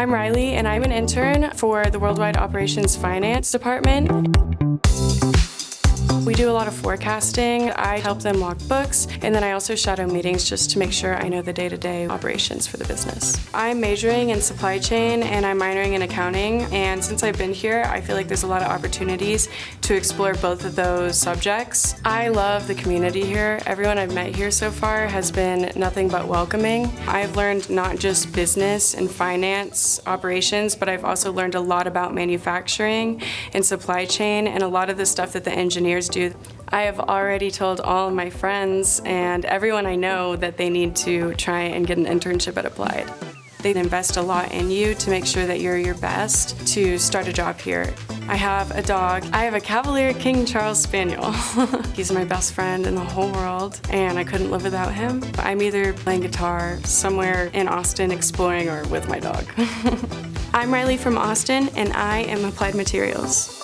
I'm Riley, and I'm an intern for the Worldwide Operations Finance Department. We do a lot of forecasting. I help them log books, and then I also shadow meetings just to make sure I know the day-to-day operations for the business. I'm majoring in supply chain and I'm minoring in accounting, and since I've been here, I feel like there's a lot of opportunities to explore both of those subjects. I love the community here. Everyone I've met here so far has been nothing but welcoming. I've learned not just business and finance operations, but I've also learned a lot about manufacturing and supply chain and a lot of the stuff that the engineers do. I have already told all of my friends and everyone I know that they need to try and get an internship at Applied. They invest a lot in you to make sure that you're your best to start a job here. I have a dog. I have a Cavalier King Charles Spaniel. He's my best friend in the whole world, and I couldn't live without him. I'm either playing guitar somewhere in Austin exploring or with my dog. I'm Riley from Austin, and I am Applied Materials.